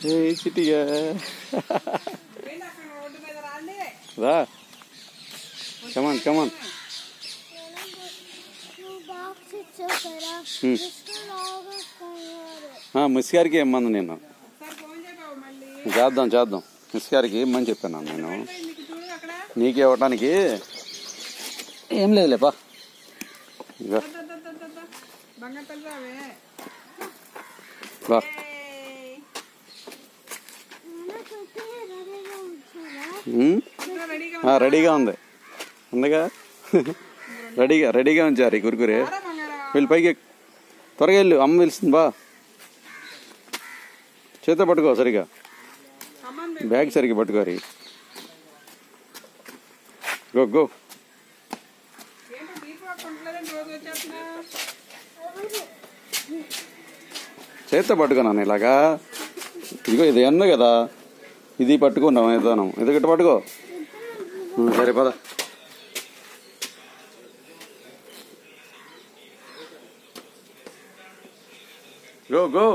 ఏ చిటిగా రా, కమాన్ కమాన్. మిస్ గారికి ఏమన్నా నేను చేద్దాం చేద్దాం. మిస్ గారికి ఏమని చెప్పాను నేను, నీకు ఇవ్వటానికి ఏం లేదులేపా. ఇక రెడీగా ఉంది ఉందిగా. రెడీగా ఉంచారు ఈ కురుకురే. వెళ్ళి పైకి త్వరగా వెళ్ళు, అమ్మ పిలుస్తుంది బా. చేత పట్టుకో సరిగా, బ్యాగ్ సరిగ్గా పట్టుకోరి. Go go. చేత పట్టుకున్నాను ఇలాగా. ఇదిగో ఇది ఎన్న కదా, ఇది పట్టుకున్నాం విధానం. ఇది గట్టి పట్టుకో. సరే పద. Go go.